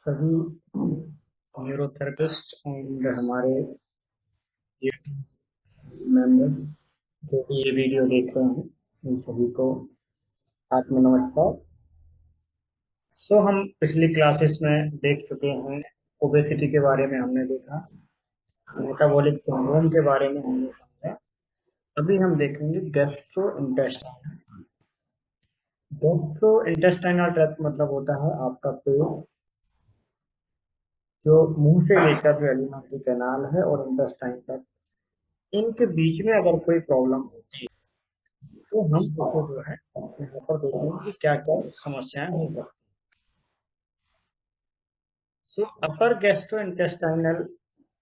सभी neurotherapist and हमारे member जो भी ये वीडियो देख रहे हैं उन सभी को आत्म नमस्कार। हम पिछली क्लासेस में देख चुके हैं, ओबेसिटी के बारे में हमने देखा, मेटाबॉलिक सिंड्रोम के बारे में हमने समझा। अभी हम देखेंगे gastro intestinal. Gastro intestinal tract मतलब होता है आपका पेट, जो मुंह से लेकर जो एलिमेंट्री कैनाल है और इंटेस्टाइन तक, इनके बीच में अगर कोई प्रॉब्लम होती है तो हम उसको जो है यहाँ पर देखेंगे कि क्या क्या समस्याएं हो सकती हैं। अपर गैस्ट्रो इंटेस्टाइनल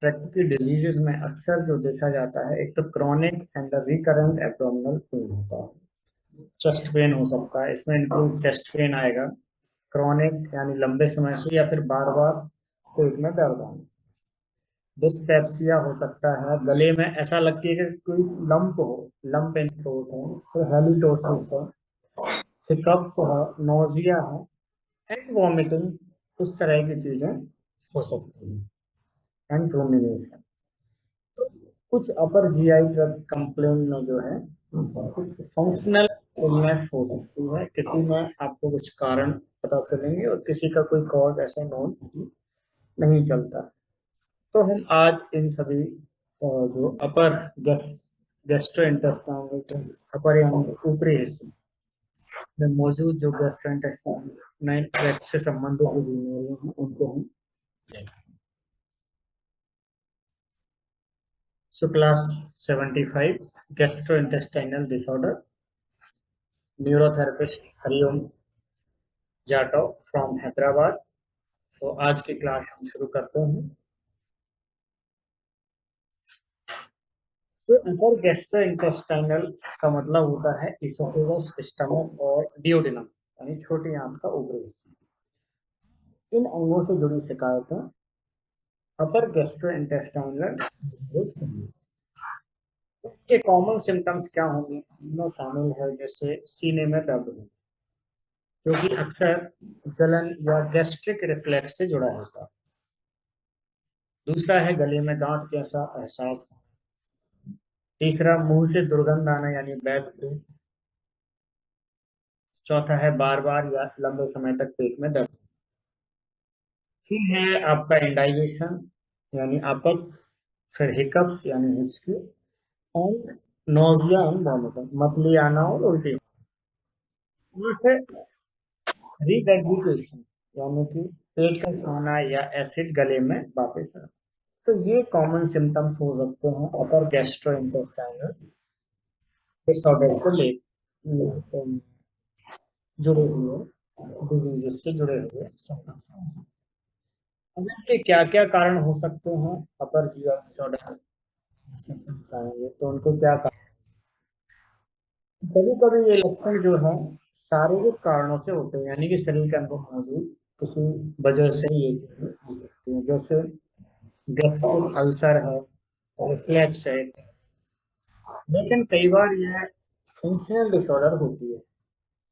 ट्रैक्ट की डिजीजेस में अक्सर जो देखा जाता है, एक तो chronic and recurrent abdominal pen होता है। चेस्ट पेन हो सकता है, इसमें इंक्लूड चेस्ट पेन आएगा। क्रॉनिक यानी लंबे समय से या फिर बार बार पेट में दर्द आना। डिस्पेप्सिया हो सकता है, गले में ऐसा लगती है कि कोई लंप हो, लंप इन थ्रोट है, फिर हेलिटोसिस है, हिकअप्स है, नोजिया है एंड वॉमिटिंग। इस तरह की चीजें हो सकती हैं एंड रूमिनेशन। तो कुछ अपर जीआई ट्रैक्ट कंप्लेन में जो है कुछ फंक्शनल इलनेस हो सकती है। किसी में आपको कुछ कारण पता चलेंगे और किसी का कोई कॉज ऐसा नोन नहीं चलता। तो हम आज इन सभी जो अपर गैस्ट्रोइंटेस्टाइनल अपर यानी ऊपरी हिस्से में मौजूद जो गैस्ट्रोइंटेस्टाइनल ट्रैक्ट से संबंधित जो बीमारियां हैं उनको हम देखें। Class 75 gastrointestinal disorder, neurotherapist Hariom Jatav from Hyderabad. आज की क्लास हम शुरू करते हैं। अपर गैस्ट्रोइंटेस्टाइनल का मतलब होता है इसोफेगस, स्टमक और डियोडिनम यानी छोटी आंत का ऊपरी हिस्सा। इन अंगों से जुड़ी शिकायतें अपर गैस्ट्रोइंटेस्टाइनल के कॉमन सिम्टम्स क्या होंगे, इनमें शामिल है जैसे सीने में दर्द हो, जो कि अक्सर जलन या गैस्ट्रिक रिफ्लेक्स से जुड़ा होता है। दूसरा है गले में गांठ जैसा एहसास। तीसरा मुंह से दुर्गंध आना यानी बैड ब्रेथ। चौथा है बार बार या लंबे समय तक पेट में दर्द। फिर है आपका इंडाइजेशन यानी अपच, फिर हिकअप्स यानी हिचकी एंड नोजिया एंड वॉमिटिंग, मतली आना और उल्टी। फिर रीगर्जिटेशन यानी कि पेट का खाना या एसिड गले में वापस आना। तो ये कॉमन सिम्टम्स हो सकते हैं अपर गैस्ट्रोइंटेस्टाइनल डिसऑर्डर से जुड़े हुए डिजीजेस से जुड़े हुए सिम्टम्स। अब इनके क्या क्या कारण हो सकते हैं अपर जीआई डिसऑर्डर सिम्टम्स आएंगे तो उनको क्या कारण। कभी कभी ये लक्षण जो है शारीरिक कारणों से होते हैं, यानी कि शरीर के अंदर मौजूद किसी वजह से ये चीजें हो सकती हैं, जैसे गैस्ट्रिक अल्सर है, रिफ्लेक्स है। लेकिन कई बार यह फंक्शनल डिसऑर्डर होती है,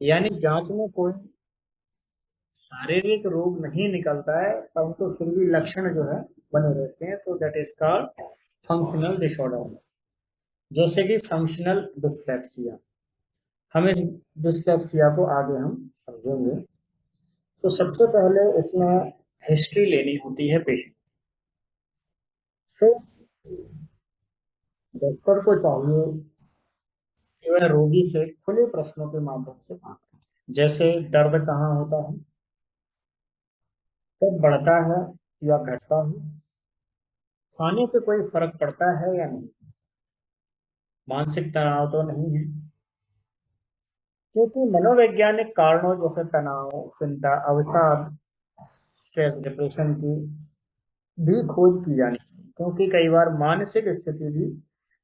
यानी जांच में कोई शारीरिक रोग नहीं निकलता है परंतु फिर भी लक्षण जो है बने रहते हैं, तो that is called functional disorder. जैसे कि फंक्शनल डिस्पेप्सिया, हम इस डिस्पेप्सिया को आगे हम समझेंगे। तो सबसे पहले इसमें हिस्ट्री लेनी होती है पेशेंट से। डॉक्टर को चाहिए कि वह रोगी से खुले प्रश्नों के माध्यम से बात करे, जैसे दर्द कहाँ होता है, कब बढ़ता है या घटता है, खाने से कोई फर्क पड़ता है या नहीं, मानसिक तनाव तो नहीं है। क्योंकि मनोवैज्ञानिक कारणों जैसे तनाव, चिंता, अवसाद, स्ट्रेस, डिप्रेशन की भी खोज की जानी चाहिए, क्योंकि कई बार मानसिक स्थिति भी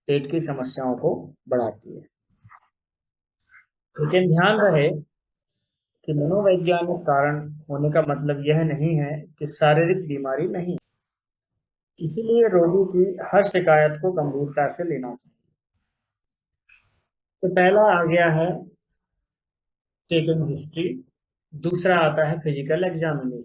पेट की समस्याओं को बढ़ाती है। लेकिन ध्यान रहे कि मनोवैज्ञानिक कारण होने का मतलब यह नहीं है कि शारीरिक बीमारी नहीं, इसीलिए रोगी की हर शिकायत को गंभीरता से लेना चाहिए। तो पहला आ गया है टेकन हिस्ट्री, दूसरा आता है फिजिकल एग्जामिनेशन।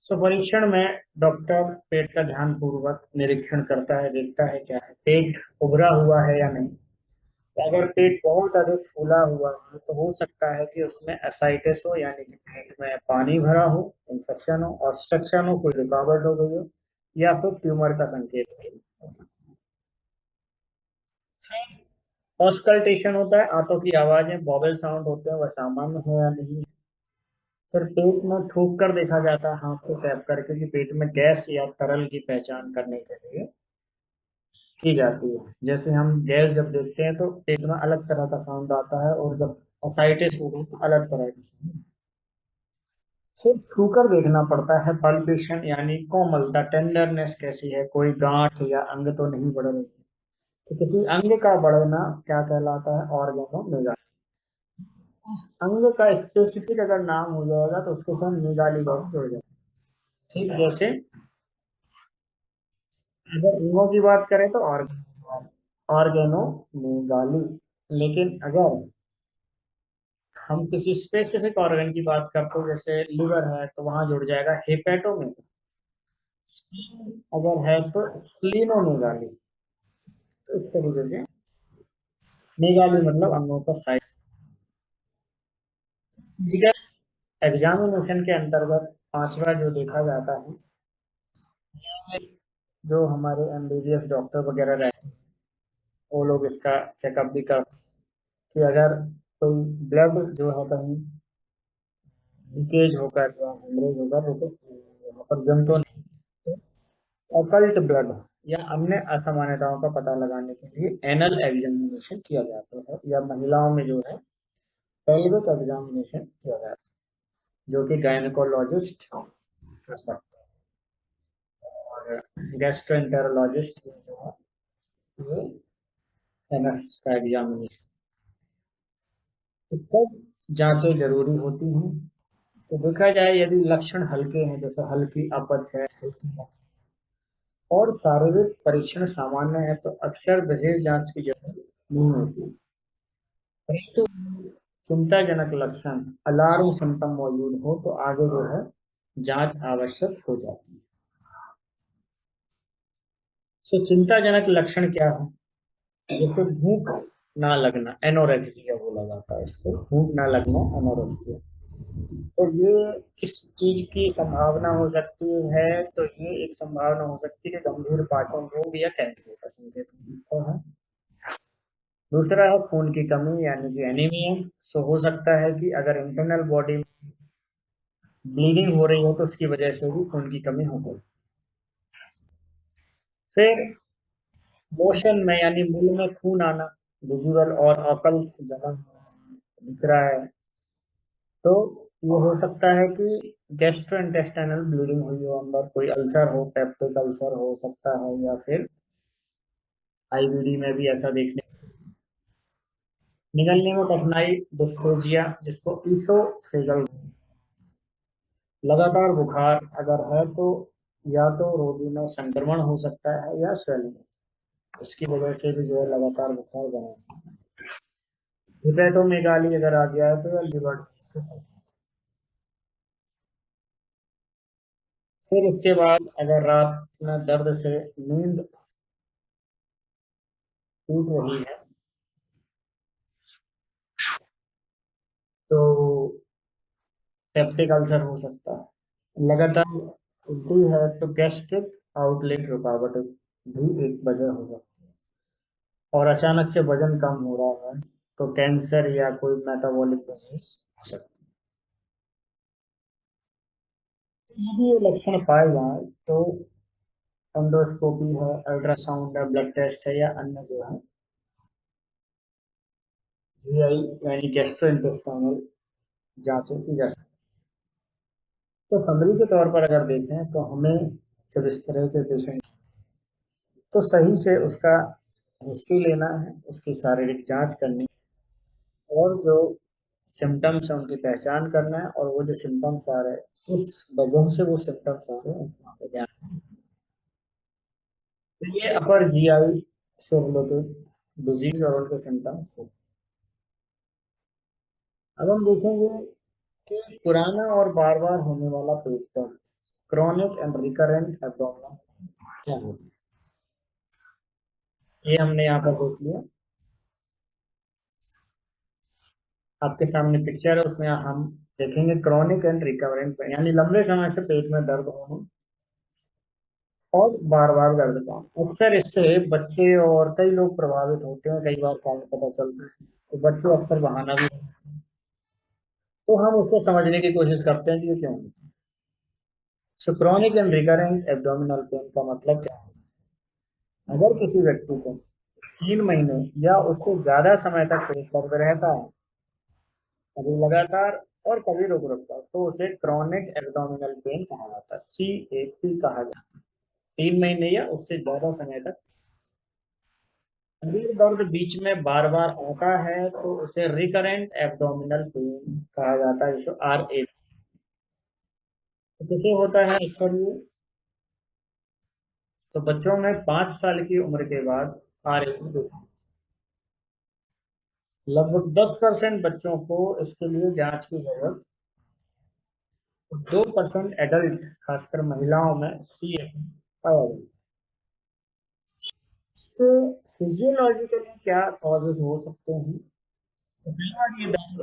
सो परीक्षण में डॉक्टर पेट का ध्यान पूर्वक निरीक्षण करता है, देखता है क्या है, पेट उभरा हुआ है या नहीं। तो अगर पेट बहुत अधिक फूला हुआ है तो हो सकता है कि उसमें एसाइटिस हो, यानी कि पेट में पानी भरा हो, इन्फेक्शन हो, ऑब्स्ट्रक्शन हो, कोई रुकावट हो गई हो, या फिर ट्यूमर का संकेत हो। ऑस्कल्टेशन होता है, आंतों की आवाजें, बॉबल साउंड होते हैं, वह सामान्य है या नहीं। फिर पेट में थूक कर देखा जाता है, हाथ से टैप करके, कि पेट में गैस या तरल की पहचान करने के लिए की जाती है। जैसे हम गैस जब देखते हैं तो पेट में अलग तरह का साउंड आता है, और जब असाइटिस होगी तो अलग तरह का sound। फिर छूकर देखना पड़ता है, पल्पेशन यानी कोमलता, टेंडरनेस कैसी है, कोई गांठ या अंग तो नहीं बढ़ रही है। तो किसी अंग का बढ़ना क्या कहलाता है, ऑर्गेनोमेगाली। उस अंग का स्पेसिफिक अगर नाम हो जाएगा तो उसके साथ मेगाली वर्ड जुड़ जाएगा। ठीक, जैसे अगर अंगों की बात करें तो ऑर्गेनोमेगाली। लेकिन अगर हम किसी स्पेसिफिक ऑर्गन की बात करते हैं, जैसे लिवर है, तो वहां जुड़ जाएगा हेपेटोमेगाली। स्प्लीन अगर है तो स्प्लीनोमेगाली। तो इस तरीके से मेगाली मतलब अंगों का साइज। फिजिकल एग्जामिनेशन के अंतर्गत पांचवा जो देखा जाता है, जो हमारे एमबीबीएस डॉक्टर वगैरह रहते हैं, वो लोग इसका चेकअप भी करते हैं कि अगर कोई ब्लड जो है कहीं लीकेज होकर या हेमरेज होकर रुके, वहाँ पर जम तो नहीं। ऑकल्ट ब्लड या अन्य असामान्यताओं का पता लगाने के लिए एनल एग्जामिनेशन किया जाता है, या महिलाओं में जो है पेल्विक एग्जामिनेशन किया जाता है, जो कि गायनेकोलॉजिस्ट कर सकते हैं। और गैस्ट्रोएंटेरोलॉजिस्ट जो है ये एनएस का एग्जामिनेशन। तो कब जांचें जरूरी होती हैं, तो देखा जाए यदि लक्षण हल्के हैं, जैसे हल्की अपच है, और शारीरिक परीक्षण सामान्य है, तो अक्सर विशेष जांच की जरूरत नहीं होती। परंतु चिंताजनक लक्षण, अलार्म सिम्टम मौजूद हो तो आगे जो है जांच आवश्यक हो जाती है। सो चिंताजनक लक्षण क्या है, जैसे भूख ना लगना, एनोरेक्सिया बोला जाता है इसको, भूख ना लगना एनोरेक्सिया। तो ये किस चीज की संभावना हो सकती है, तो ये एक संभावना हो सकती है कि गंभीर पाचन रोग या कैंसर का संकेत हो सकता है। दूसरा है खून की कमी यानी कि एनीमिया। सो हो सकता है कि अगर इंटरनल बॉडी में ब्लीडिंग हो रही हो तो उसकी वजह से भी खून की कमी हो गई। फिर मोशन में यानी मुंह में खून आना, विजुअल और अकल जलन दिख रहा है, तो ये हो सकता है कि गैस्ट्रोइंटेस्टाइनल ब्लीडिंग हुई हो, अंदर कोई अल्सर हो, पेप्टिक अल्सर हो सकता है, या फिर आईबीडी में भी ऐसा देखने। निगलने में कठिनाई, डिस्फेजिया जिसको ईसोफेगल, लगातार बुखार अगर है तो या तो रोगी में संक्रमण हो सकता है या स्वेलिंग, इसकी वजह से भी जो है लगातार बुखार बना। हिपेटोमेगाली अगर आ गया है तो या लिवर डिजीज के साथ। फिर उसके बाद अगर रात में दर्द से नींद टूट रही है तो पेप्टिक अल्सर हो सकता है। लगातार उल्टी है तो गैस्ट्रिक आउटलेट रुकावट भी एक वजह हो सकती है। और अचानक से वजन कम हो रहा है तो कैंसर या कोई मेटाबॉलिक डिजीज हो सकती है। यदि ये लक्षण पाए जाए तो एंडोस्कोपी है, अल्ट्रासाउंड है, ब्लड टेस्ट है, या अन्य जो है जीआई यानी गैस्ट्रोइंटेस्टाइनल जांचें की जा सकती है। तो समरी के तौर पर अगर देखें तो हमें जब इस तरह के पेशेंट, तो सही से उसका हिस्ट्री लेना है, उसकी शारीरिक जांच करनी है, और जो सिम्टम्स है उनकी पहचान करना है, और वो जो सिम्टम्स आ रहे हैं उस वजह से वो सिम्टम्स आ रहे हैं वहाँ पे ध्यान। तो ये अपर जीआई से रिलेटेड डिजीज और उनके सिम्टम्स। अब हम देखेंगे कि पुराना और बार बार होने वाला पेट दर्द। क्रॉनिक एंड रिकरेंट एब्डोमिनल क्या होता है, ये हमने यहाँ पर देख लिया। आपके सामने पिक्चर है, उसमें हम देखेंगे क्रॉनिक एंड रिकरेंट यानी लंबे समय से पेट में दर्द होना और बार बार दर्द का। अक्सर इससे बच्चे और कई लोग प्रभावित होते हैं, कई बार कारण पता चलता है तो बच्चे अक्सर बहाना भी, तो हम उसको समझने की कोशिश करते हैं कि ये क्यों होता है। So chronic and recurrent abdominal pain का मतलब क्या है? अगर किसी व्यक्ति को 3 महीने या उससे ज्यादा समय तक पेट दर्द रहता है, कभी लगातार और कभी रुक रुक कर, तो उसे क्रॉनिक एब्डोमिनल पेन कहा जाता है, CAP कहा जाता है। 3 महीने या उससे ज्यादा समय तक अगर दर्द बीच में बार बार आता है तो उसे रिकरेंट एब्डोमिनल पेन कहा जाता है, जिसको RA। तो किसे होता है अक्सर ये? तो बच्चों में 5 साल की उम्र के बाद RA देखा, लगभग 10% बच्चों को इसके लिए जांच की जरूरत, 2% एडल्ट खासकर महिलाओं में CAP पाया जाता है। इसके फिजियोलॉजिकली क्या कॉजेज हो सकते हैं? तो कई बार ये दर्द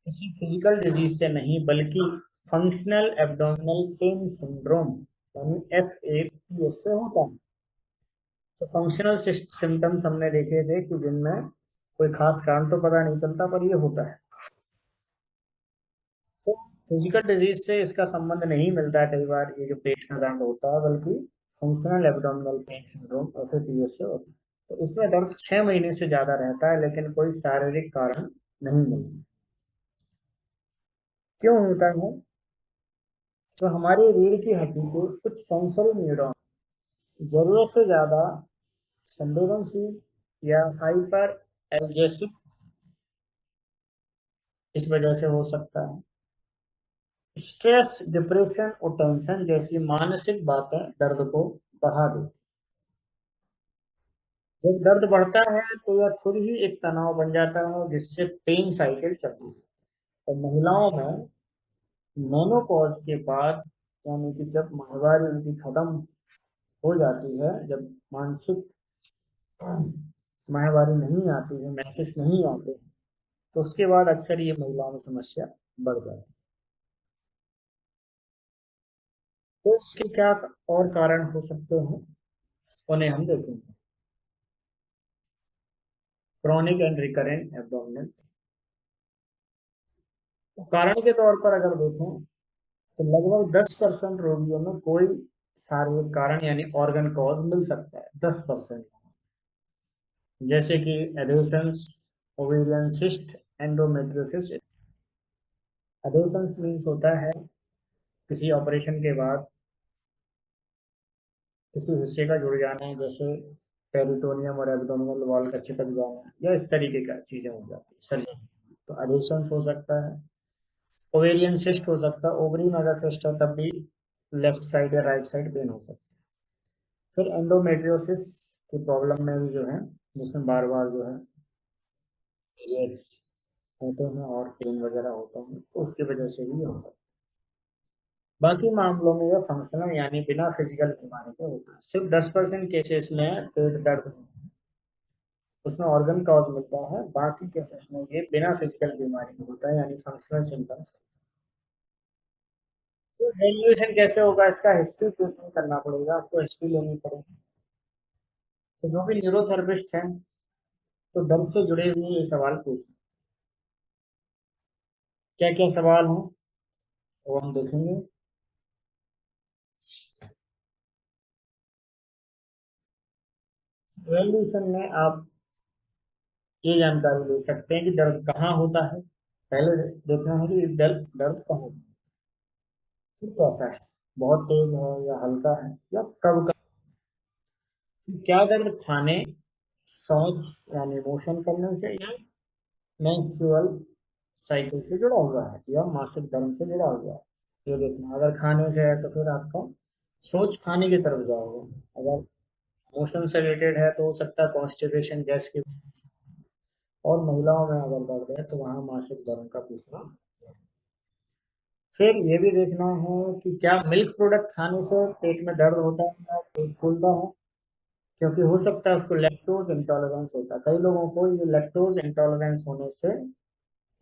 किसी फिजिकल डिजीज से नहीं बल्कि फंक्शनल एब्डोमिनल पेन सिंड्रोम यानी FAPS से होता है। तो फंक्शनल सिम्टम्स हमने देखे थे कि जिनमें कोई खास कारण तो पता नहीं चलता पर ये होता है। तो फिजिकल डिजीज से इसका संबंध नहीं मिलता है कई बार ये जो पेट का दर्द होता है, बल्कि functional abdominal pain syndrome FAPS से होता है। तो इसमें दर्द 6 महीने से ज्यादा रहता है लेकिन कोई शारीरिक कारण नहीं मिलता। क्यों होता है? तो हमारी रीढ़ की हड्डी के कुछ सेंसरी न्यूरॉन जरूरत से ज्यादा संवेदनशील या हाइपर एल्गेसिक, इस वजह से हो सकता है। स्ट्रेस, डिप्रेशन और टेंशन जैसी मानसिक बातें दर्द को बढ़ा देती। जब दर्द बढ़ता है तो यह खुद ही एक तनाव बन जाता है जिससे पेन साइकिल चलती है। तो महिलाओं में मेनोपॉज के बाद यानी कि जब माहवारी उनकी खत्म हो जाती है, जब मानसिक माहवारी नहीं आती है, मैसेज नहीं आते, तो उसके बाद अक्सर ये महिलाओं में समस्या बढ़ जाती है। तो इसके क्या और कारण हो सकते हैं, उन्हें हम देखेंगे। क्रॉनिक एंड रिकरेंट एब्डोमिनल, तो कारण के तौर पर अगर देखें तो लगभग 10% रोगियों में कोई शारीरिक कारण यानी ऑर्गन कॉज मिल सकता है, 10%। जैसे कि एडोसेंस, ओवेरियन सिस्ट, एंडोमेट्रियोसिस। एडोसेंस मीन्स होता है किसी ऑपरेशन के बाद किसी हिस्से का जुड़ जाना है, जैसे पेरिटोनियम और एब्डोमिनल वॉल का चिपक जाना या इस तरीके का चीजें हो जाती है सर्जरी। तो एडोसेंस हो सकता है। ओवेरियन सिस्ट हो सकता है, ओवरी में अगर सिस्ट है तब भी लेफ्ट साइड या राइट साइड पेन हो सकता है। फिर एंडोमेट्रियोसिस की प्रॉब्लम में भी जो है, जिसमें बार बार जो है पीरियड्स होते हैं और पेन वगैरह होते हैं, तो उसकी वजह से भी होता है। बाकी मामलों में यह फंक्शनल यानी बिना फिजिकल बीमारी के होता है। सिर्फ 10% केसेस में पेट दर्द उसमें ऑर्गन कॉज मिलता है, बाकी केसेस में ये बिना फिजिकल बीमारी के होता है यानी फंक्शनल सिम्टम्स। तो एवेल्यूएशन कैसे होगा इसका? हिस्ट्री ट्रीटमेंट करना पड़ेगा, आपको हिस्ट्री लेनी पड़ेगी। तो जो भी न्यूरोथेरेपिस्ट हैं तो दर्द से जुड़े हुए ये सवाल पूछें। क्या क्या सवाल हैं वो हम देखेंगे। एवेल्यूएशन में आप ये जानकारी ले सकते हैं कि दर्द कहाँ होता है। पहले देखना है कि दर्द दर्द कहाँ होता है, फिर कैसा है, बहुत तेज है या हल्का है या कब का, क्या दर्द खाने, शौच यानी मोशन करने से या मेंस्ट्रुअल साइकिल से जुड़ा हुआ है या मासिक धर्म से जुड़ा हुआ है। ये देखना, अगर खाने से है तो फिर आपका सोच खाने की तरफ जाओगे। अगर मोशन से रिलेटेड है तो हो सकता है कॉन्स्टिपेशन, गैस की। और महिलाओं में अगर दर्द है तो वहां मासिक धर्म का पूछना। फिर ये भी देखना है कि क्या मिल्क प्रोडक्ट खाने से पेट में दर्द होता है या पेट फूलता है, क्योंकि हो सकता है उसको लैक्टोज इंटॉलरेंस होता है। कई लोगों को ये लैक्टोज इंटॉलरेंस होने से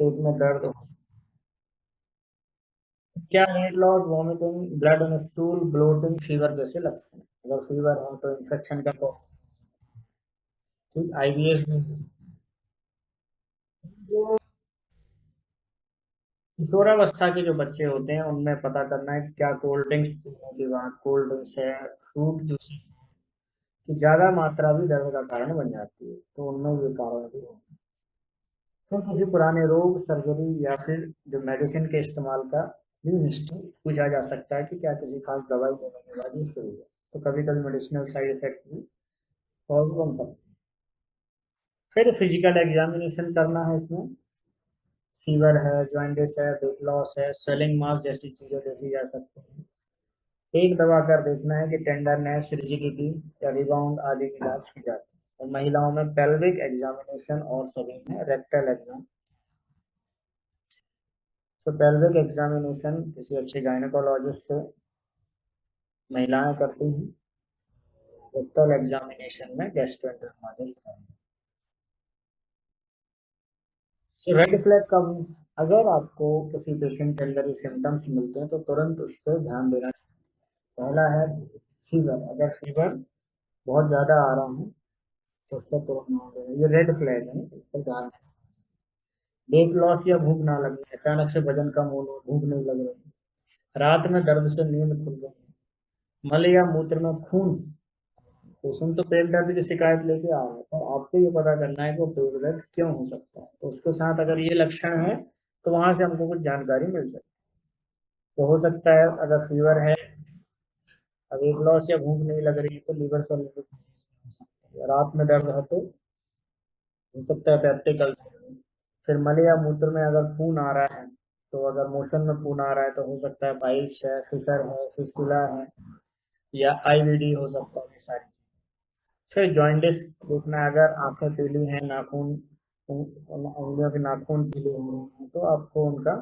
पेट में दर्द हो। क्या weight loss, vomiting, blood in stool, bloating, fever जैसे लक्षण हैं। अगर फीवर है तो इन्फेक्शन का कॉज। ठीक, आईबीएस में जो किशोरावस्था के जो बच्चे होते हैं उनमें पता करना है कि क्या कोल्ड ड्रिंक्स पीने के बाद, कोल्ड ड्रिंक्स है, फ्रूट जूसेस की ज्यादा मात्रा भी दर्द का कारण बन जाती है, तो उनमें ये कारण भी होता है। फिर किसी पुराने रोग, सर्जरी या फिर जो मेडिसिन के इस्तेमाल का भी हिस्ट्री पूछा जा सकता है कि क्या किसी खास दवाई लेने के बाद ये शुरू है। तो कभी कभी मेडिसिनल साइड इफेक्ट भी कॉज बन सकते हैं। फिर फिजिकल एग्जामिनेशन करना है इसमें। फीवर है, जॉइंटिस है, वेट लॉस है, स्वेलिंग, मास जैसी चीजें देखी जा सकती हैं। एक दबा कर देखना है कि टेंडरनेस, रिजिडिटी या रिबाउंड आदि की जांच की जाती है। और महिलाओं में पेल्विक एग्जामिनेशन और सभी में रेक्टल एग्जाम। तो पेल्विक एग्जामिनेशन किसी अच्छे गायनेकोलॉजिस्ट से महिलाएं करती हैं। रेक्टल एग्जामिनेशन में गैस्ट्रोएंटेरोलॉजिस्ट। सो रेड फ्लैग कब है? अगर आपको किसी पेशेंट के अंदर ये सिम्टम्स मिलते हैं तो तुरंत उस पर ध्यान देना चाहिए। पहला है फीवर। अगर फीवर बहुत ज्यादा आ रहा है तो उसका तुरंत ध्यान देना, ये रेड फ्लैग है, इस पर ध्यान। वेट लॉस या भूख ना लगना, अचानक से वजन कम होना, भूख नहीं लग रही, रात में दर्द से नींद खुल गई, मल या मूत्र में खून। पेशेंट तो पेट दर्द की शिकायत लेके आ रहा है, पर आपको ये पता करना है कि वो पेट दर्द क्यों हो सकता है। तो उसके साथ अगर ये लक्षण है तो वहां से हमको कुछ जानकारी मिल सकती है। तो हो सकता है अगर फीवर है, वेट लॉस या भूख नहीं लग रही है तो लीवर से रिलेटेड हो सकता है। रात में दर्द है तो हो सकता है पेप्टिक अल्सर। फिर मले या मूत्र में अगर खून आ रहा है, तो अगर मोशन में खून आ रहा है तो हो सकता है पाइल्स है, फिशर है, फिस्टुला है, या आईवीडी हो सकता है, ये सारी। फिर जॉइंटिस देखना है। अगर आंखें पीली हैं, नाखून, उंगलियों के नाखून पीले हो रहे हैं, तो आपको उनका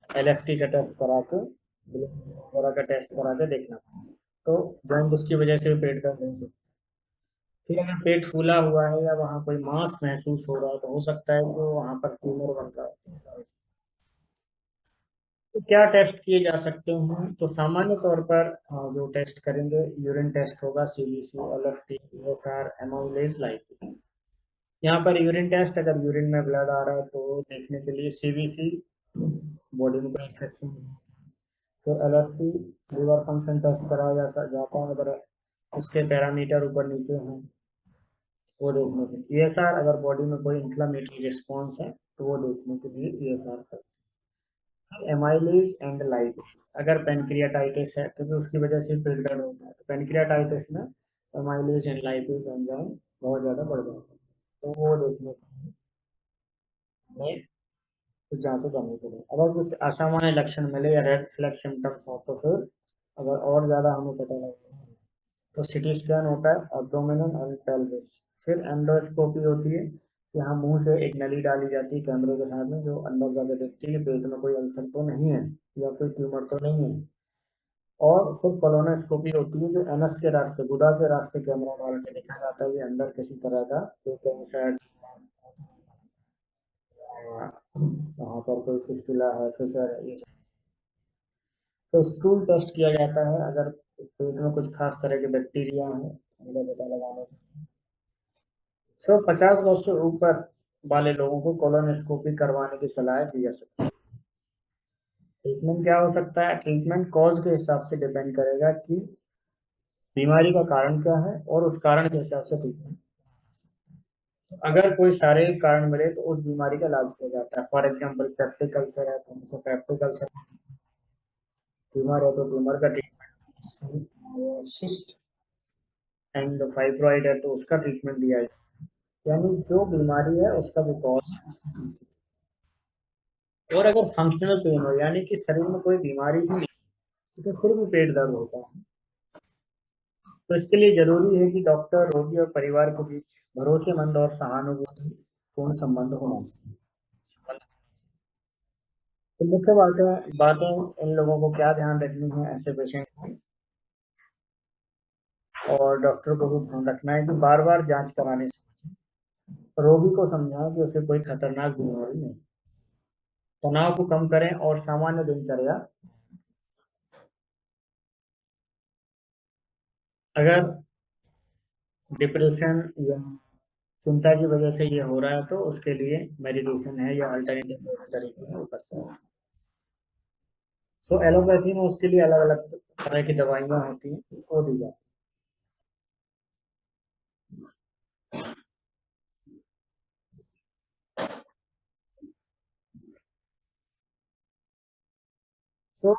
एलएफटी का टेस्ट करा के, वगैरह का टेस्ट करा के देखना पड़ेगा। तो जॉइंटिस की वजह से पेट दर्द हो सकता है। फिर अगर पेट फूला हुआ है या वहाँ कोई मांस महसूस हो रहा है तो हो सकता है कि वहाँ पर ट्यूमर बन रहा है। तो क्या टेस्ट किए जा सकते हैं? तो सामान्य तौर पर जो टेस्ट करेंगे, यूरिन टेस्ट होगा, सीबीसी, एलएफटी, ईएसआर, एमाइलेज, लाइपिड। यहाँ पर यूरिन टेस्ट, अगर यूरिन में ब्लड आ रहा है तो देखने के लिए सीबीसी, बॉडी में कोई इन्फेक्शन है। फिर एलएफटी, लीवर फंक्शन टेस्ट कराया जाता है, अगर उसके पैरामीटर ऊपर नीचे हैं वो देखने के लिए। ईएसआर, अगर बॉडी में कोई इंफ्लामेटरी रिस्पॉन्स है तो वो देखने के लिए ईएसआर करते हैं। एमाइलेज एंड लाइपेज, अगर पेनक्रियाटाइटिस है तो उसकी वजह से पेट दर्द होता है, तो पेनक्रियाटाइटिस में एमाइलेज एंड लाइपेज एंजाइम बहुत ज़्यादा बढ़ जाता है, तो वो देखने के लिए कुछ जांचें करनी पड़ेगी। अगर कुछ असामान्य लक्षण मिले या रेड फ्लैग सिम्टम्स हो तो फिर अगर और ज़्यादा हमें पता लगेगा तो सिटी स्कैन होता है, एब्डोमिनल एंड पेल्विस। फिर एंडोस्कोपी होती है, यहाँ मुंह से एक नली डाली जाती है कैमरे के साथ में, जो अंदर जाकर देखती है कि पेट में कोई अल्सर तो नहीं है या कोई ट्यूमर तो नहीं है। और फिर कोलोनोस्कोपी होती है, जो एनस के रास्ते, गुदा के रास्ते कैमरा डाल के देखा जाता है कि अंदर किसी तरह का कोई कैंसर, वहाँ पर कोई फिस्टुला है, फिशर है, ये सब। तो स्टूल टेस्ट किया जाता है, अगर पेट में कुछ खास तरह के बैक्टीरिया हैं उनका पता लगाने के लिए। 50 वर्ष से ऊपर वाले लोगों को कोलोनोस्कोपी करवाने की सलाह दी जा सकती है। ट्रीटमेंट क्या हो सकता है? ट्रीटमेंट कॉज के हिसाब से डिपेंड करेगा कि बीमारी का कारण क्या है, और उस कारण के हिसाब से ट्रीटमेंट। अगर कोई शारीरिक कारण मिले तो उस बीमारी का इलाज किया जाता है। फॉर एग्जाम्पल पेप्टिक अल्सर है तो उसे पेप्टिक अल्सर, ट्यूमर है तो ट्यूमर का ट्रीटमेंट, सिस्ट एंड फाइब्रॉइड है तो उसका ट्रीटमेंट दिया जाए। यानी जो बीमारी है उसका भी कॉज है, उसका treatment। और अगर फंक्शनल पेन हो, यानी कि शरीर में कोई बीमारी ही नहीं तो फिर भी पेट दर्द होता है, तो इसके लिए जरूरी है कि डॉक्टर, रोगी और परिवार के बीच भरोसेमंद और सहानुभूति पूर्ण संबंध होना चाहिए। तो मुख्य बातें इन लोगों को क्या ध्यान रखनी है ऐसे पेशेंट में, और डॉक्टर को भी ध्यान रखना है कि बार बार जांच कराने से रोगी को समझाएं कि उसे कोई खतरनाक बीमारी नहीं, तनाव को कम करें और सामान्य दिनचर्या। अगर डिप्रेशन या चिंता की वजह से ये हो रहा है तो उसके लिए मेडिटेशन है या अल्टरनेटिव तरीके हैं वो करते हैं। सो एलोपैथी में उसके लिए अलग अलग तरह की दवाइयाँ होती हैं वो दी जाती हैं। तो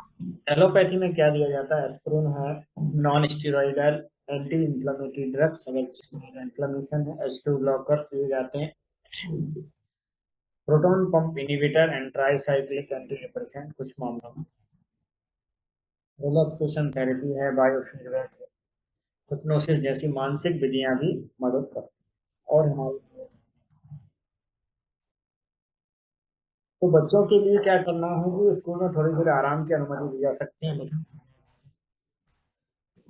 एलोपैथी में क्या दिया जाता है, एस्पिरिन है, non steroidal anti inflammatory drugs, अगर इन्फ्लेमेशन है H2 ब्लॉकर दिए जाते हैं, proton pump inhibitor and tricyclic anti depressant कुछ मामलों में, रिलैक्सेशन थेरेपी है, बायोफीडबैक है, हिप्नोसिस जैसी मानसिक विधियां भी मदद करती हैं। और हमारे तो बच्चों के लिए क्या करना है कि स्कूल में थोड़ी देर आराम की अनुमति दी जा सकती है, लेकिन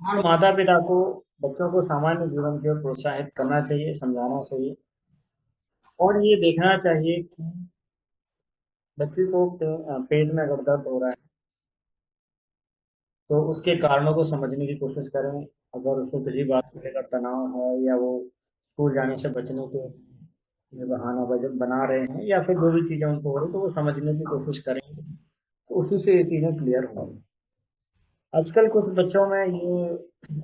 और माता पिता को बच्चों को सामान्य जीवन की ओर प्रोत्साहित करना चाहिए, समझाना चाहिए, और ये देखना चाहिए कि बच्चे को पेट में अगर दर्द हो रहा है तो उसके कारणों को समझने की कोशिश करें। अगर उसको किसी बात को लेकर तनाव है या वो स्कूल जाने से बचने के लिए बहाना बना रहे हैं या फिर जो भी चीज़ें उनको हो रही तो वो समझने की कोशिश करेंगे, तो उसी से ये चीज़ें क्लियर होंगी। आजकल कुछ बच्चों में ये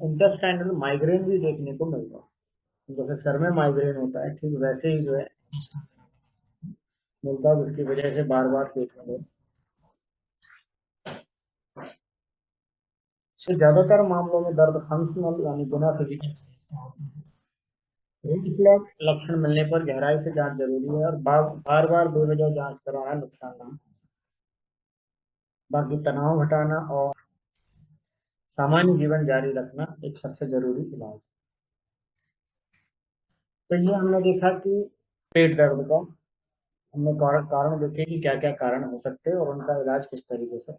इंटेस्टाइनल माइग्रेन भी देखने को मिल रहा है, जैसे सर में माइग्रेन होता है ठीक वैसे ही जो है मिलता है, जिसकी वजह से बार बार पेट में दर्द। तो ज्यादातर मामलों में दर्द फंक्शनल यानी बिना फिजिकल का होता है। रेड फ्लैग लक्षण मिलने पर गहराई से जांच जरूरी है, और बार बार बेवजह जांच कराना नुकसान नहीं। बाकी तनाव घटाना और सामान्य जीवन जारी रखना एक सबसे जरूरी इलाज है। तो ये हमने देखा कि पेट दर्द का हमने कारण देखे कि क्या क्या कारण हो सकते हैं और उनका इलाज किस तरीके से।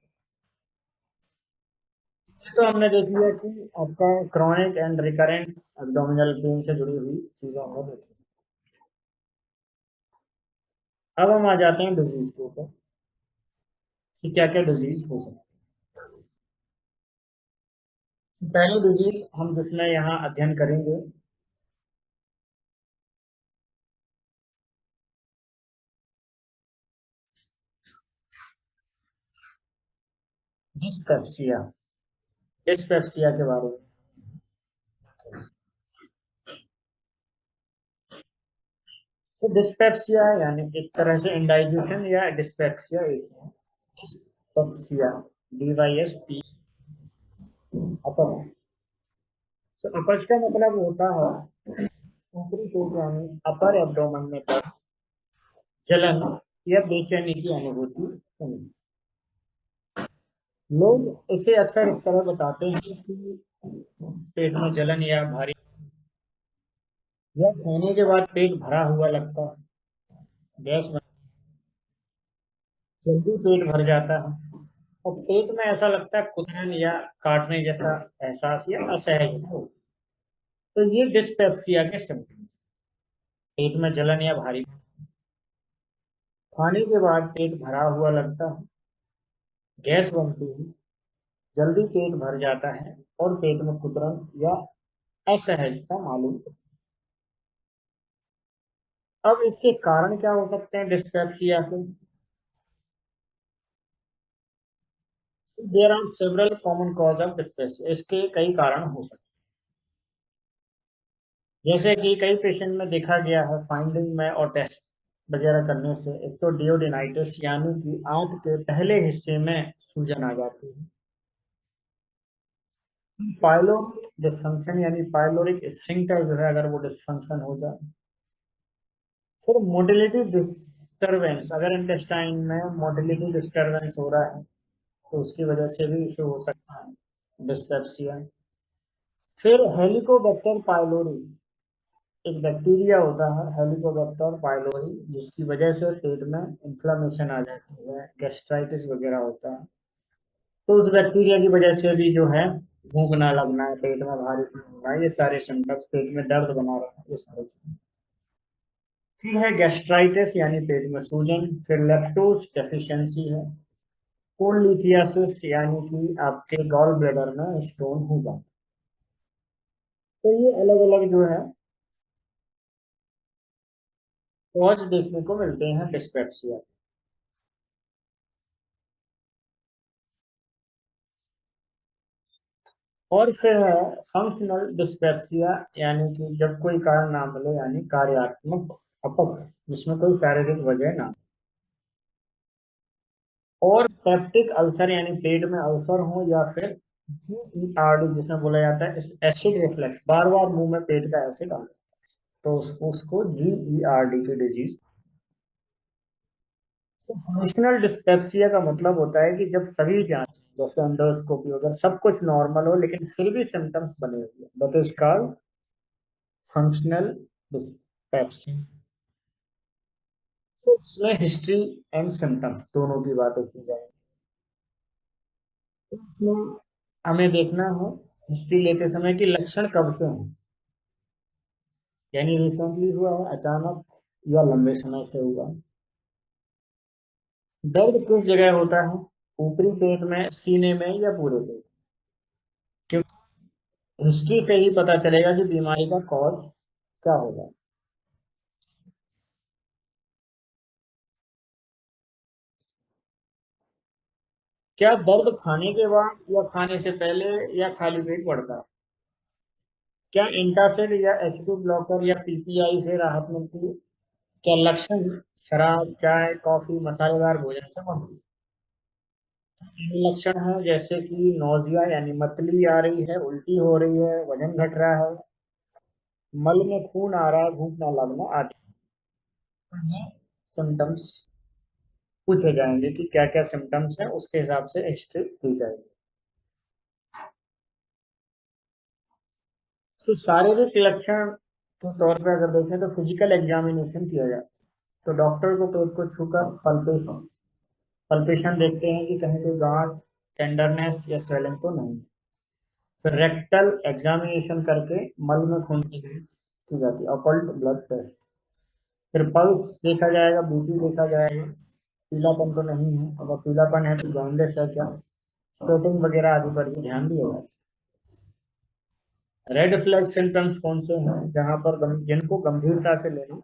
ये तो हमने देख लिया कि आपका chronic and recurrent abdominal pen से जुड़ी हुई चीजें हमने देखी। अब हम आ जाते हैं डिजीज के ऊपर कि क्या क्या डिजीज हो सकती है। पहली डिजीज हम जिसमें यहाँ अध्ययन करेंगे, डिस्पेप्सिया। डिस्पेप्सिया के बारे में। तो डिस्पेप्सिया यानी एक तरह से इंडाइजेशन या डिस्पेप्सिया एक है। डिस्पेप्सिया, DYSP, अपच। तो अपच का मतलब होता है ऊपरी पेट यानी अपर एब्डोमेन में दर्द, जलन या बेचैनी की अनुभूति होनी। लोग इसे अक्सर इस तरह बताते हैं कि पेट में जलन या भारी, या खाने के बाद पेट भरा हुआ लगता है, गैस जल्दी पेट भर जाता है, और पेट में ऐसा लगता है कुतरन या काटने जैसा एहसास या असहज हो। तो ये डिस्पेप्सिया के सिम्टम, पेट में जलन या भारी, खाने के बाद पेट भरा हुआ लगता है, गैस बनती है, जल्दी पेट भर जाता है, और पेट में कुतरन या असहजता मालूम होती है। अब इसके कारण क्या हो सकते हैं डिस्पेप्सिया के? There are several common cause of dyspepsia, इसके कई कारण हो सकते हैं, जैसे कि कई पेशेंट में देखा गया है फाइंडिंग में और टेस्ट वगैरह करने से। एक तो डियोडिनाइटिस यानी कि आंत के पहले हिस्से में सूजन आ जाती है, पाइलोरिक डिस्फंक्शन यानी पाइलोरिक स्फिंक्टर जो है अगर वो डिस्फंक्शन हो जाए, फिर मोटिलिटी डिस्टरबेंस, अगर इंटेस्टाइन में मोटिलिटी डिस्टरबेंस हो रहा है तो उसकी वजह से भी इशू हो सकता है डिस्पेप्सिया। फिर हेलिकोबैक्टर पाइलोरी, एक बैक्टीरिया होता है हेलिकोबैक्टर पाइलोरी, जिसकी वजह से पेट में इन्फ्लामेशन आ जाती है, गैस्ट्राइटिस वगैरह होता है। तो उस बैक्टीरिया की वजह से भी जो है भूख ना लगना है, पेट में भारीपन होना, ये सारे सिम्टम्स, पेट में दर्द बना रहना, ये सारे। फिर है गैस्ट्राइटिस यानी पेट में सूजन। फिर लैक्टोज डेफिशिएंसी है। कोलिथियासिस यानी कि आपके गॉल ब्लैडर में स्टोन हो जाना। तो ये अलग अलग जो है कॉज देखने को मिलते हैं डिस्पेप्सिया। और फिर है फंक्शनल डिस्पेप्सिया, यानी कि जब कोई कारण ना मिले, यानी कार्यात्मक अपंग, जिसमें कोई शारीरिक वजह ना। और पेप्टिक अल्सर यानी पेट में अल्सर हो, या फिर GERD जिसमें बोला जाता है एसिड रिफ्लेक्स, बार बार मुंह में पेट का एसिड आना, तो उसको GERD की डिजीज। तो फंक्शनल डिस्पेप्सिया का मतलब होता है कि जब सभी जांच जैसे एंडोस्कोपी वगैरह सब कुछ नॉर्मल हो, लेकिन फिर भी सिम्टम्स बने हुए, that is called functional dyspepsia. तो इसमें हिस्ट्री एंड सिम्टम्स दोनों की बातें की जाएंगी। तो इसमें हमें देखना है हिस्ट्री लेते समय कि लक्षण कब से हैं, यानी रिसेंटली हुआ है, अचानक, या लंबे समय से हुआ है। दर्द किस जगह होता है, ऊपरी पेट में, सीने में, या पूरे पेट। क्योंकि हिस्ट्री से ही पता चलेगा कि बीमारी का कॉज क्या होगा। क्या दर्द खाने के बाद या खाने से पहले या खाली पेट बढ़ता है। क्या एंटासिड या H2 ब्लॉकर या PPI से राहत मिलती है। क्या लक्षण शराब, चाय, कॉफी, मसालेदार भोजन से बढ़ती है। लक्षण है जैसे कि नोजिया यानी मतली आ रही है, उल्टी हो रही है, वजन घट रहा है, मल में खून आ रहा है, भूख ना लगना आदि सिम्टम्स पूछे जाएंगे कि क्या क्या सिम्टम्स हैं, उसके हिसाब से हिस्ट्री दी जाएगी। तो शारीरिक लक्षण के तौर पे अगर देखें तो फिजिकल एग्जामिनेशन किया जाए, तो डॉक्टर को पेट को छूकर पल्पेशन पल्पेशन देखते हैं कि कहीं कोई गांठ, टेंडरनेस या स्वेलिंग तो नहीं। फिर रेक्टल एग्जामिनेशन करके मल में खून की जांच की जाती है, ऑकल्ट ब्लड टेस्ट। फिर पल्स देखा जाएगा, बीपी देखा जाएगा, पीलापन तो नहीं है, अगर पीलापन है तो जॉन्डिस है क्या, स्वेटिंग वगैरह आदि पर भी ध्यान दिया जाए। रेड फ्लैग सिम्टम्स कौन से हैं, जहां पर जिनको गंभीरता से लेना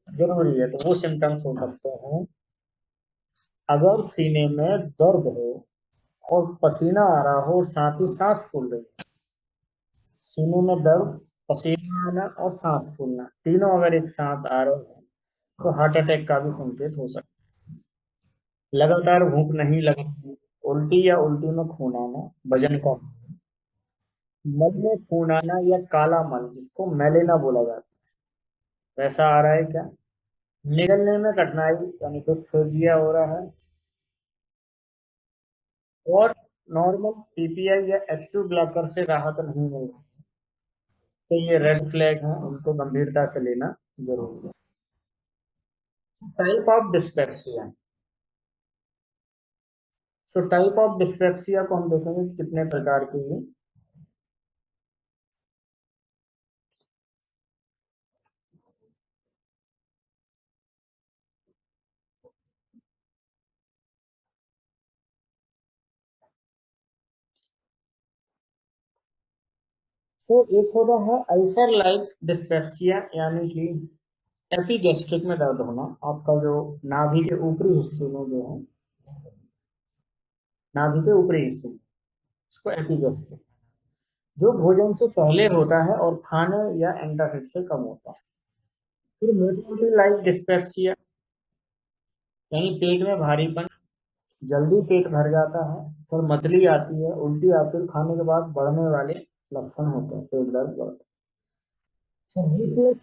जरूरी है, तो वो सिम्टम्स हो सकते हैं अगर सीने में दर्द हो और पसीना आ रहा हो और साथ ही सांस फूल रही हो। सीने में दर्द, पसीना आना और सांस फूलना, तीनों अगर एक साथ आ रहे हैं तो हार्ट अटैक का भी संकेत हो सकता है। लगातार भूख नहीं लगती, उल्टी या उल्टी में खून आना, वजन कम, मल में खून आना या काला मल जिसको मेलेना बोला जाता है वैसा आ रहा है क्या, निगलने में कठिनाई यानी डिस्फेजिया हो रहा है, और नॉर्मल PPI या H2 ब्लॉकर से राहत नहीं मिल रही, तो ये रेड फ्लैग है, उनको गंभीरता से लेना जरूरी है। Type of dyspepsia. So type of dyspepsia को हम देखेंगे कि कितने प्रकार के हैं। सो एक होता है अल्सर लाइक डिस्पेप्सिया, यानी कि एपिगैस्ट्रिक में दर्द होना, आपका जो नाभि के ऊपरी हिस्से में जो है, नाभि के ऊपरी हिस्से में, इसको एपिगैस्ट्रिक, जो भोजन से पहले होता है और खाने या एंटासिड से कम होता है। फिर मोटिलिटी लाइक डिस्पेप्सिया, यानी पेट में भारीपन, जल्दी पेट भर जाता है, फिर मतली आती है, उल्टी आती है, खाने के बाद बढ़ने वाले लक्षण होते हैं, पेट दर्द बढ़ता है। फिर रिफ्लक्स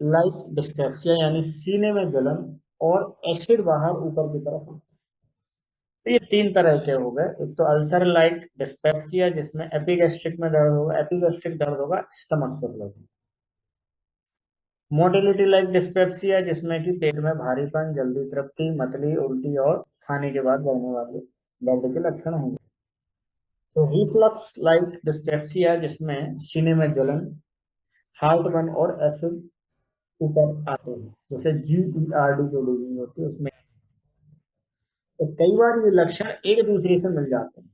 लाइक डिस्पेप्सिया, यानी सीने में जलन और एसिड बाहर ऊपर की तरफ आता है। तो ये तीन तरह के हो गए, एक तो अल्सर लाइक डिस्पेप्सिया जिसमें एपिगैस्ट्रिक में दर्द होगा, एपिगैस्ट्रिक दर्द होगा स्टमक से रिलेटेड। मोटिलिटी लाइक डिस्पेप्सिया, जिसमें कि पेट में भारीपन, जल्दी तृप्ति, मतली, उल्टी और खाने के बाद बढ़ने वाले दर्द के लक्षण होंगे। तो रिफ्लक्स लाइक डिस्पेप्सिया, जिसमें सीने में जलन, हार्ट बर्न और एसिड ऊपर आते हैं, जैसे GERD जो डिजीज होती है उसमें। तो कई बार ये लक्षण एक दूसरे से मिल जाते हैं,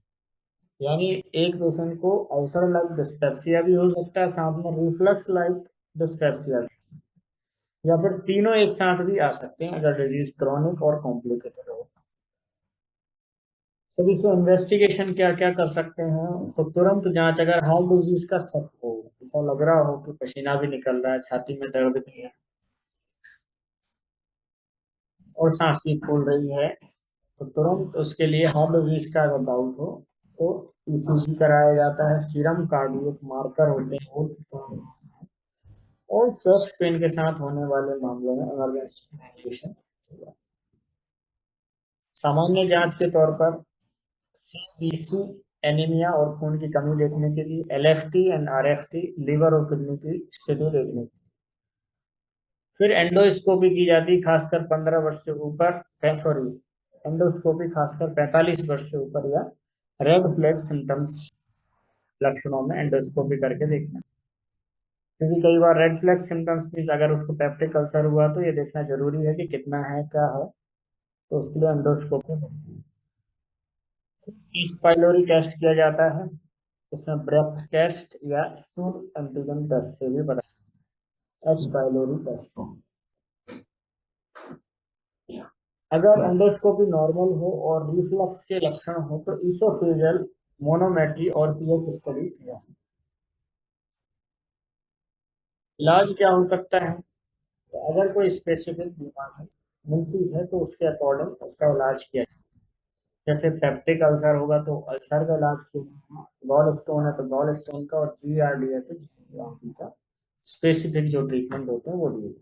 यानी एक पेशेंट को अल्सर लाइक डिस्पेप्सिया भी हो सकता है, साथ में रिफ्लक्स लाइक डिस्पेप्सिया, या फिर तीनों एक साथ भी आ सकते हैं अगर डिजीज क्रॉनिक और कॉम्प्लिकेटेड हो। तो इसमें इन्वेस्टिगेशन क्या क्या कर सकते हैं, तो तुरंत जांच, अगर हार्ट डिजीज का शक हो, ऐसा लग रहा हो कि पसीना भी निकल रहा है, छाती में दर्द भी है और सांस भी फूल रही है, तो तुरंत उसके लिए हार्ट डिजीज का अगर डाउट हो तो ECG कराया जाता है। सीरम कार्डियक मार्कर होते हैं वो, और चेस्ट पेन के साथ होने वाले मामलों में इमरजेंसी मेडिकेशन। सामान्य जांच के तौर पर CBC, एनीमिया और खून की कमी देखने के लिए, LFT एंड RFT, लीवर और किडनी की स्थिति देखने की। फिर एंडोस्कोपी की जाती है, खासकर 15 वर्ष से ऊपर, सॉरी, एंडोस्कोपी खासकर 45 वर्ष से ऊपर, या रेड फ्लैग सिम्टम्स लक्षणों में एंडोस्कोपी करके देखना। क्योंकि कई बार रेड फ्लैग सिम्टम्स मीन्स अगर उसको पेप्टिक अल्सर हुआ तो ये देखना जरूरी है कि कितना है, क्या है, तो उसके लिए एंडोस्कोपी होती है। एच पाइलोरी टेस्ट किया जाता है, इसमें ब्रेथ टेस्ट या स्टूल एंटीजन टेस्ट से भी पता चलता है। एच पाइलोरी टेस्ट, अगर एंडोस्कोपी नॉर्मल हो और रिफ्लक्स के लक्षण हो तो इसोफेजियल मोनोमेट्री और पीएच स्टडी किया। इलाज क्या हो सकता है, तो अगर कोई स्पेसिफिक बीमारी मिलती है तो उसके अकॉर्डिंग उसका इलाज किया जाए। जैसे पेप्टिक अल्सर होगा तो अल्सर का इलाज किया जाएगा, गॉल स्टोन है तो गॉल स्टोन का, और GERD है तो GERD का स्पेसिफिक जो ट्रीटमेंट होते हैं वो दिए।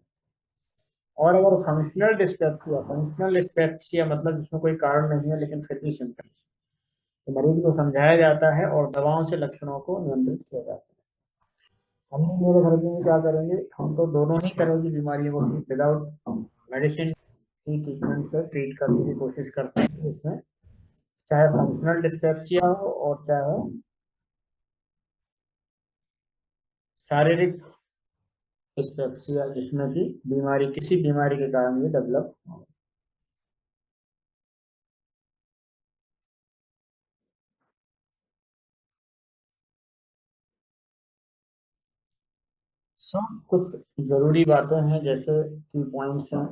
और अगर फंक्शनल डिस्पेप्सिया मतलब जिसमें कोई कारण नहीं है लेकिन फिर भी सिम्टम्स, तो मरीज को समझाया जाता है और दवाओं से लक्षणों को नियंत्रित किया जाता है। हम मेरे घर में क्या करेंगे, हम तो दोनों ही तरह की बीमारियों को विदाउट मेडिसिन की ट्रीटमेंट से ट्रीट करने की कोशिश करते हैं, इसमें चाहे फंक्शनल डिस्पेप्सिया हो और चाहे शारीरिक डिस्पेप्सिया, जिसमें कि बीमारी, किसी बीमारी के कारण ये डेवलप हो। सब कुछ जरूरी बातें हैं, जैसे की पॉइंट्स हैं,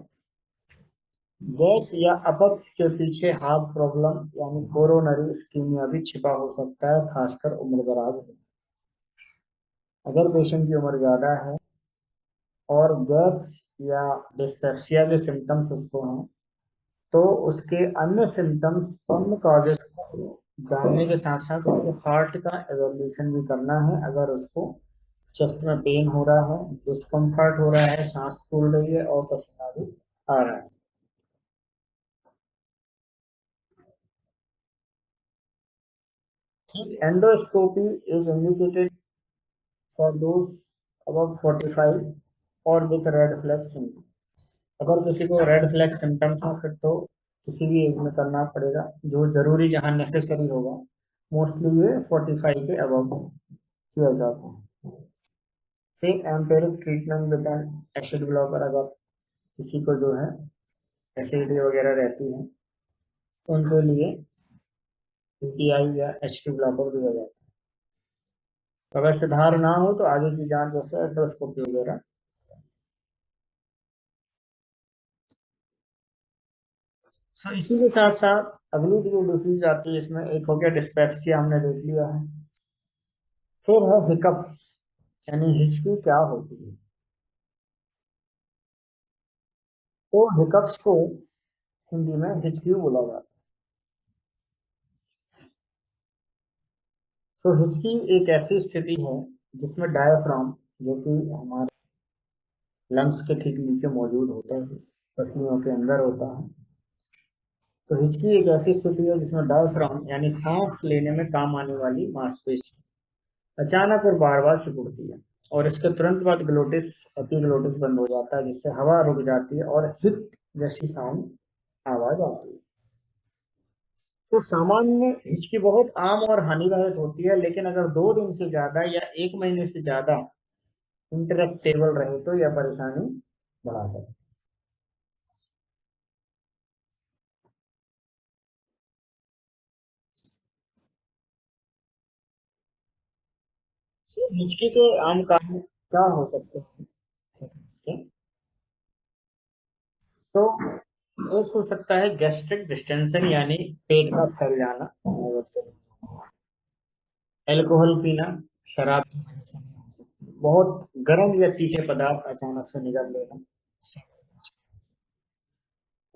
गैस या अपच के पीछे हार्ट प्रॉब्लम यानी कोरोनरी इस्कीमिया भी छिपा हो सकता है, खासकर उम्रदराज में। अगर पेशेंट की उम्र ज्यादा है और गैस या डिस्पेप्सिया के सिम्टम्स उसको हैं, तो उसके अन्य सिम्टम्स, अन्य कॉजेस को जानने के साथ साथ उसके हार्ट का एवेल्यूशन भी करना है। अगर उसको चेस्ट में पेन हो रहा है, डिस्कम्फर्ट हो रहा है, सांस फूल रही है और पसीना भी आ रहा है। ठीक, endoscopy is indicated for those above 45 और विथ रेड फ्लैग सिम्टम। अगर किसी को रेड फ्लैग सिम्टम्स हो फिर तो किसी भी एज में करना पड़ेगा, जो जरूरी जहाँ नेसेसरी होगा। मोस्टली ये 45 के अबव किया जाता है। फिर empiric treatment with acid blocker, अगर किसी को जो है एसिडिटी वगैरह रहती है उनके लिए PPI या HT ब्लॉकर दिया जाता है। अगर सुधार ना हो तो आगे की जांच जैसे एंडोस्कोपी वगैरह। सो इसी के साथ साथ अगली जो डिसीज आती है इसमें, एक हो गया डिस्पेप्सिया, हमने देख लिया है। फिर है हिकअप, यानी हिचकी क्या होती है। तो हिकअप्स को हिंदी में हिचकी बोला जाता है। तो हिचकी एक ऐसी स्थिति है जिसमें डायफ्राम, जो कि हमारे लंग्स के ठीक नीचे मौजूद होता है, पसलियों के अंदर होता है। तो हिचकी एक ऐसी स्थिति है जिसमें डायफ्राम यानी सांस लेने में काम आने वाली मांसपेशी अचानक और बार बार सिकुड़ती है। और इसके तुरंत बाद ग्लोटिस एपिग्लोटिस बंद हो जाता है, जिससे हवा रुक जाती है और हिट जैसी साउंड आवाज आती है। तो सामान्य हिचकी बहुत आम और हानिरहित होती है, लेकिन अगर 2 दिन से ज्यादा या 1 महीने से ज्यादा इंटरेक्टेबल रहे तो यह परेशानी बढ़ा सकती है। हिचकी के आम कारण क्या हो सकते हैं इसके? तो एक हो सकता है गैस्ट्रिक डिस्टेंशन, यानी पेट का फैल जाना। अल्कोहल पीना, शराब की वजह से भी हो सकती है। बहुत गर्म या तीखे पदार्थ अचानक से निगल लेना।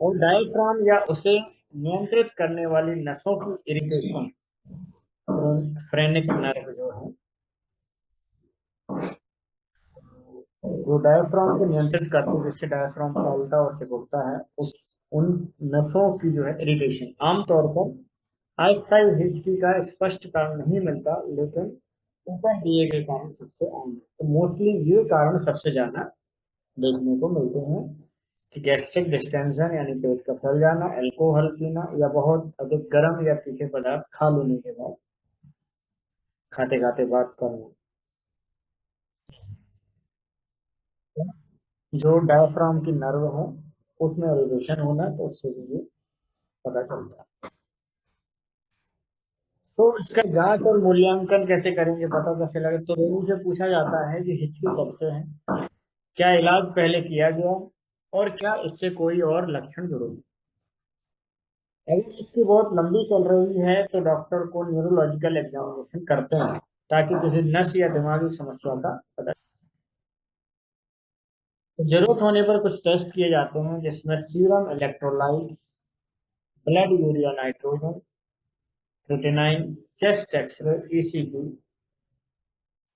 और डायफ्राम या उसे नियंत्रित करने वाली नसों की इरिटेशन, फ्रेनिक नर्व जो है, जो डायफ्राम को नियंत्रित करती है, जिससे डायफ्राम फैलता है और सिकुड़ता है, उस उन नसों की जो है इरिटेशन। आमतौर पर अस्थायी हिचकी का स्पष्ट कारण नहीं मिलता, लेकिन ऊपर दिए गए कारण सबसे आम है। तो मोस्टली ये कारण सबसे ज्यादा देखने को मिलते हैं कि गैस्ट्रिक डिस्टेंशन यानी पेट का फैल जाना, अल्कोहल पीना, या बहुत अधिक गर्म या तीखे पदार्थ खा लेने के बाद खाते खाते बात करना। जो डायफ्राम की नर्व है उसमें इरिटेशन होना, तो उससे भी ये पता चलता है। तो इसका जांच और मूल्यांकन कैसे करेंगे, पता कैसे लगे? तो रोगी से पूछा जाता है कि हिचकी कब से है, क्या इलाज पहले किया गया, और क्या इससे कोई और लक्षण जरूरी। अगर इसकी बहुत लंबी चल रही है तो डॉक्टर को न्यूरोलॉजिकल एग्जामिनेशन करते हैं, ताकि किसी नस या दिमागी समस्या का पता। तो जरूरत होने पर कुछ टेस्ट किए जाते हैं, जिसमें serum electrolyte, blood urea nitrogen, creatinine, chest x ray, ECG,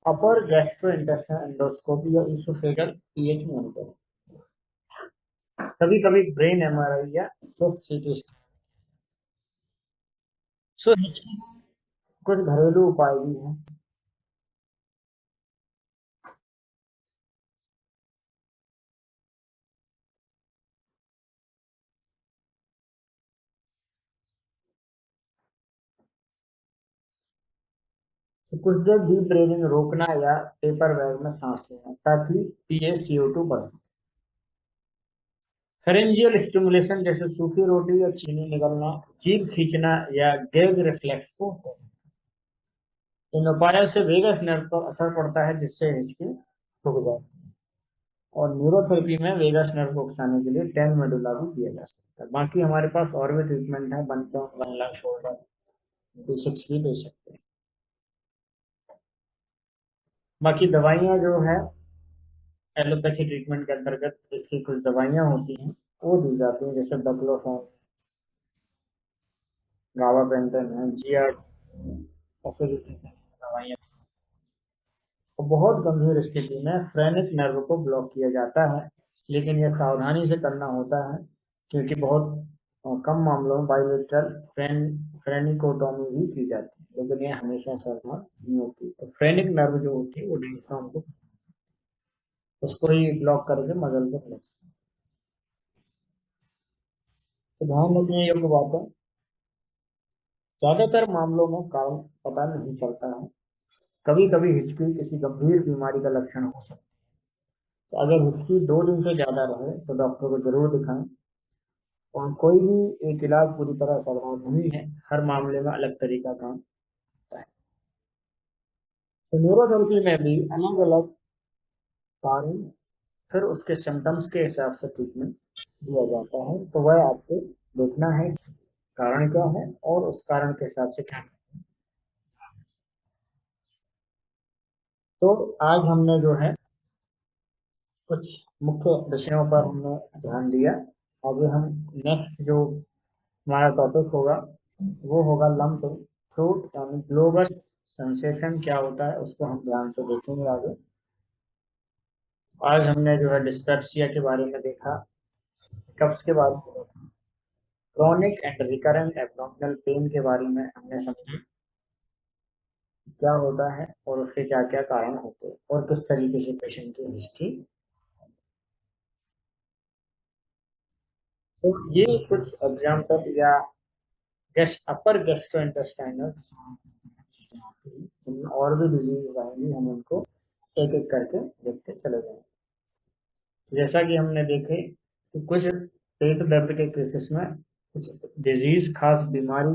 upper gastrointestinal endoscopy या इसोफेगल पीएच मॉनिटर, कभी कभी ब्रेन एमआरआई या चेस्ट सीटी स्कैन। सो कुछ घरेलू उपाय भी हैं। तो कुछ देर डीप ब्रीदिंग रोकना या पेपर बैग में सांस लेना, ताकि पीएसीओ2 बढ़े। फेरेंजियल स्टिमुलेशन, जैसे सूखी रोटी या चीनी निगलना, जीभ खींचना या गैग रिफ्लेक्स को होता है। इन उपायों से वेगस नर्व पर असर पड़ता है, जिससे हिचकी रुक जाती है। और न्यूरोथेरेपी में वेगस नर्व को उकसाने के लिए 10 मेडुला भी दिया जा सकता है। बाकी हमारे पास और भी ट्रीटमेंट है, वन लंग शोल्डर, D6 भी दे सकते हैं। बाकी दवाइयाँ जो है, एलोपैथी ट्रीटमेंट के अंतर्गत इसकी कुछ दवाइयाँ होती हैं, वो दी जाती हैं, जैसे बक्लोफेन, गाबापेंटिन है, जीआर, दवाइयाँ। तो बहुत गंभीर स्थिति में फ्रेनिक नर्व को ब्लॉक किया जाता है, लेकिन यह सावधानी से करना होता है, क्योंकि बहुत कम मामलों में बायोलेटरल फ्रेनिकोटोमी भी की जाती है, लेकिन यह हमेशा असरदार नहीं होती। तो फ्रेनिक नर्व जो होती है वो डायफ्राम को, उसको ही ब्लॉक करके मदद को फ्लेक्स। तो ध्यान रखने योग्य बात है, ज्यादातर मामलों में कारण पता नहीं चलता है। कभी कभी हिचकी किसी गंभीर बीमारी का लक्षण हो सकता है। तो अगर हिचकी 2 दिन से ज्यादा रहे तो डॉक्टर को जरूर दिखाएं। और कोई भी एक इलाज पूरी तरह असरदार नहीं है, हर मामले में अलग तरीका काम होता है। तो न्यूरोथेरेपी में भी अलग अलग कारण, फिर उसके सिम्टम्स के हिसाब से ट्रीटमेंट दिया जाता है। तो वह आपको देखना है कारण क्या है, और उस कारण के हिसाब से क्या। तो आज हमने जो है कुछ मुख्य विषयों पर हमने ध्यान दिया। अभी हम नेक्स्ट जो हमारा टॉपिक होगा वो होगा लम्प फ्रूट, यानी ग्लोबस सेंसेशन क्या होता है, उसको हम ध्यान से देखेंगे आगे। आज हमने जो है डिस्पेप्सिया के बारे में देखा, कब्ज के बारे में देखा, chronic and recurrent abdominal pen के बारे में हमने समझा, क्या होता है और उसके क्या क्या कारण होते हैं और किस तरीके से पेशेंट की हिस्ट्री। तो ये कुछ एग्जाम्पल या गेस्ट अपर गैस्ट्रोइंटेस्टाइनल चीजें आती हैं, इनमें और भी डिजीज आएंगी, हम उनको एक एक करके देखते चले जाएंगे। जैसा कि हमने देखे कि कुछ पेट दर्द के केसेस में कुछ डिजीज खास बीमारी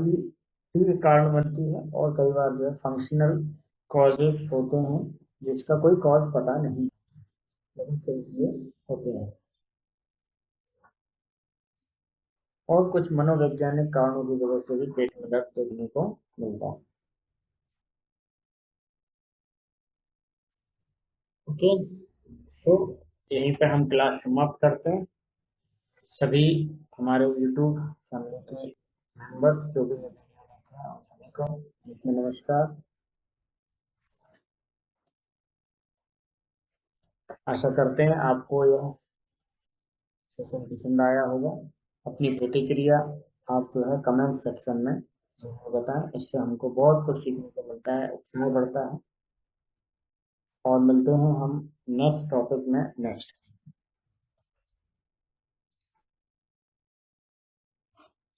भी कारण बनती है, और कई बार जो है फंक्शनल कॉजेस होते हैं जिसका कोई कॉज पता नहीं, लेकिन फिर ये होते हैं। और कुछ मनोवैज्ञानिक कारणों की वजह से भी पेट में दर्द देखने को मिलता है। ओके, सो यहीं पे हम क्लास समाप्त करते हैं। सभी हमारे यूट्यूब फैमिली के मेंबर्स जो भी ये वीडियो देख रहे हैं उन सभी को नमस्कार। आशा करते हैं आपको यह सेशन पसंद आया होगा। अपनी प्रतिक्रिया आप जो है कमेंट सेक्शन में जरूर बताएं, इससे हमको बहुत कुछ सीखने को मिलता है, उत्साह बढ़ता है। और मिलते हैं हम नेक्स्ट टॉपिक में नेक्स्ट।